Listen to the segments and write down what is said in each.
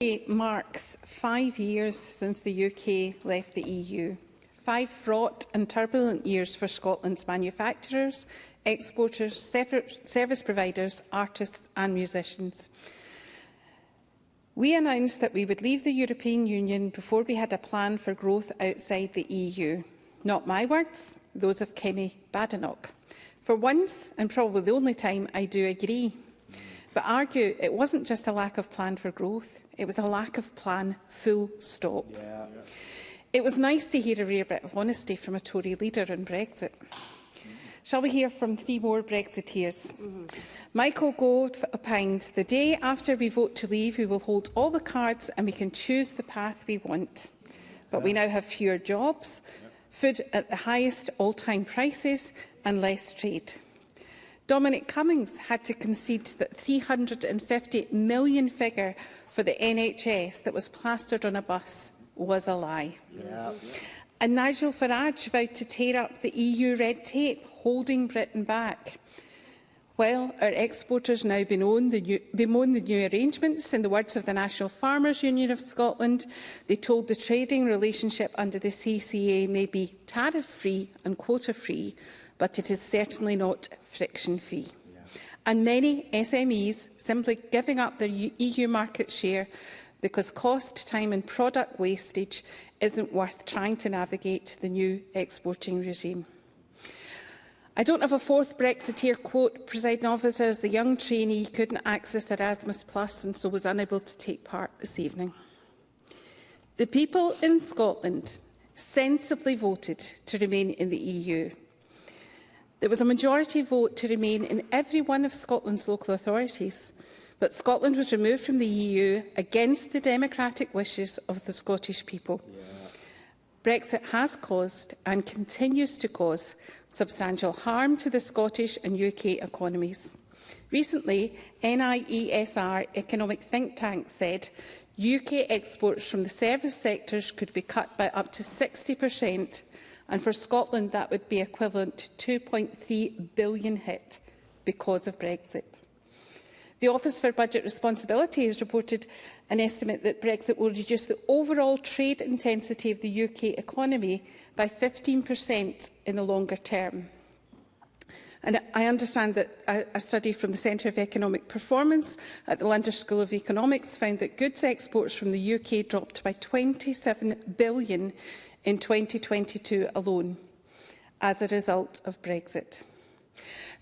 It marks 5 years since the UK left the EU. 5 fraught and turbulent years for Scotland's manufacturers, exporters, service providers, artists and musicians. We announced that we would leave the European Union before we had a plan for growth outside the EU. Not my words, those of Kemi Badenoch. For once, and probably the only time, I do agree. But argue it wasn't just a lack of plan for growth, it was a lack of plan, full stop. Yeah. It was nice to hear a rare bit of honesty from a Tory leader on Brexit. Shall we hear from 3 more Brexiteers? Michael Gove opined, the day after we vote to leave, we will hold all the cards and we can choose the path we want. But we now have fewer jobs, food at the highest all-time prices and less trade. Dominic Cummings had to concede that £350 million figure for the NHS that was plastered on a bus was a lie. Yeah. And Nigel Farage vowed to tear up the EU red tape, holding Britain back. Well, our exporters now bemoan the new arrangements. In the words of the National Farmers Union of Scotland, they told the trading relationship under the CCA may be tariff-free and quota-free, but it is certainly not friction-free. Yeah. And many SMEs simply giving up their EU market share because cost, time and product wastage isn't worth trying to navigate the new exporting regime. I don't have a 4th Brexiteer quote, presiding officer, as the young trainee couldn't access Erasmus Plus and so was unable to take part this evening. The people in Scotland sensibly voted to remain in the EU. There was a majority vote to remain in every one of Scotland's local authorities, but Scotland was removed from the EU against the democratic wishes of the Scottish people. Yeah. Brexit has caused and continues to cause substantial harm to the Scottish and UK economies. Recently, NIESR economic think tank said UK exports from the service sectors could be cut by up to 60%, and for Scotland that would be equivalent to £2.3 billion hit because of Brexit. The Office for Budget Responsibility has reported an estimate that Brexit will reduce the overall trade intensity of the UK economy by 15% in the longer term. And I understand that a study from the Centre for Economic Performance at the London School of Economics found that goods exports from the UK dropped by £27 billion in 2022 alone as a result of Brexit.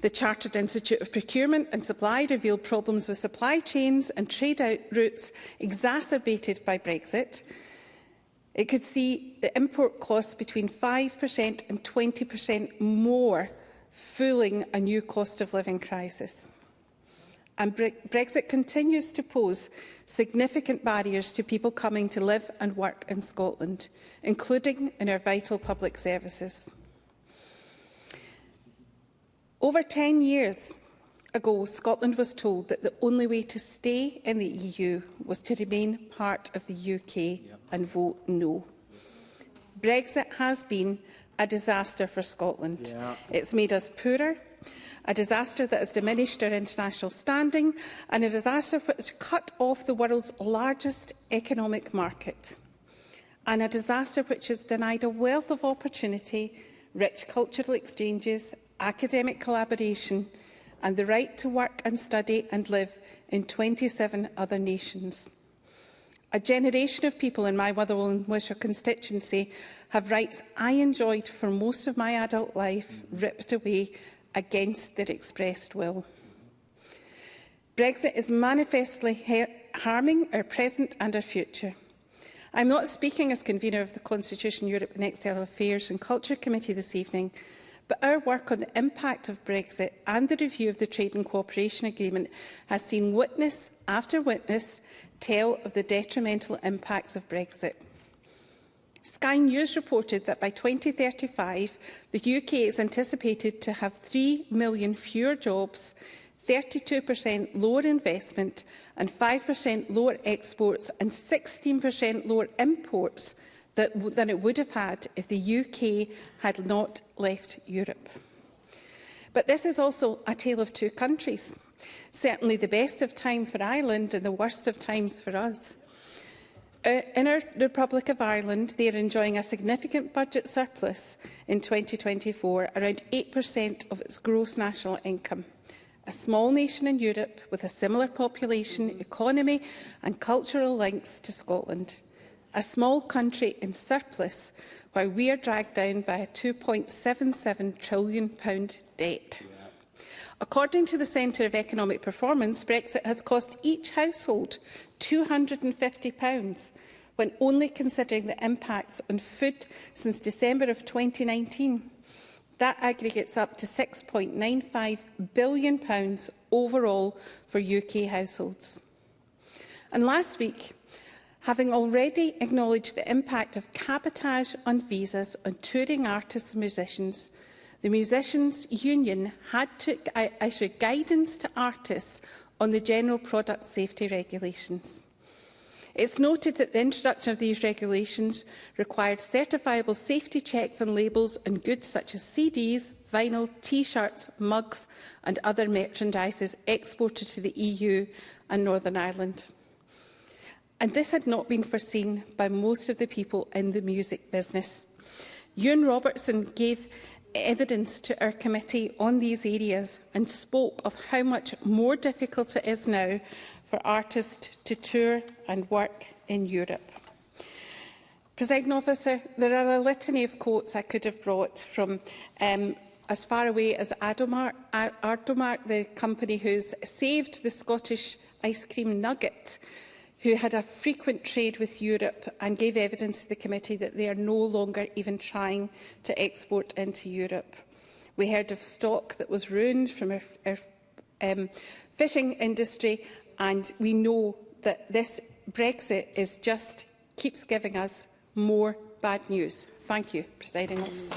The Chartered Institute of Procurement and Supply revealed problems with supply chains and trade routes exacerbated by Brexit. It could see the import costs between 5% and 20% more, fueling a new cost of living crisis. And Brexit continues to pose significant barriers to people coming to live and work in Scotland, including in our vital public services. Over 10 years ago, Scotland was told that the only way to stay in the EU was to remain part of the UK and vote no. Brexit has been a disaster for Scotland. It's made us poorer, a disaster that has diminished our international standing, and a disaster which cut off the world's largest economic market, and a disaster which has denied a wealth of opportunity, rich cultural exchanges, academic collaboration and the right to work and study and live in 27 other nations. A generation of people in my Motherwell and Wishaw constituency have rights I enjoyed for most of my adult life ripped away against their expressed will. Brexit is manifestly harming our present and our future. I'm not speaking as convener of the Constitution, Europe and External Affairs and Culture Committee this evening, but our work on the impact of Brexit and the review of the Trade and Cooperation Agreement has seen witness after witness tell of the detrimental impacts of Brexit. Sky News reported that by 2035, the UK is anticipated to have 3 million fewer jobs, 32% lower investment and 5% lower exports and 16% lower imports than it would have had if the UK had not left Europe. But this is also a tale of two countries, certainly the best of time for Ireland and the worst of times for us. In the Republic of Ireland, they are enjoying a significant budget surplus in 2024, around 8% of its gross national income. A small nation in Europe with a similar population, economy and cultural links to Scotland. A small country in surplus, while we are dragged down by a £2.77 trillion debt. According to the Centre of Economic Performance, Brexit has cost each household £250, when only considering the impacts on food since December of 2019. That aggregates up to £6.95 billion overall for UK households. And last week, having already acknowledged the impact of cabotage on visas on touring artists and musicians, the Musicians' Union had to issue guidance to artists on the general product safety regulations. It's noted that the introduction of these regulations required certifiable safety checks and labels on goods such as CDs, vinyl, T-shirts, mugs and other merchandises exported to the EU and Northern Ireland. And this had not been foreseen by most of the people in the music business. Ewan Robertson gave evidence to our committee on these areas and spoke of how much more difficult it is now for artists to tour and work in Europe. Presiding Officer, there are a litany of quotes I could have brought from as far away as Ardomark, the company who's saved the Scottish ice cream nugget, who had a frequent trade with Europe and gave evidence to the committee that they are no longer even trying to export into Europe. We heard of stock that was ruined from our fishing industry, and we know that this Brexit keeps giving us more bad news. Thank you, Presiding Officer.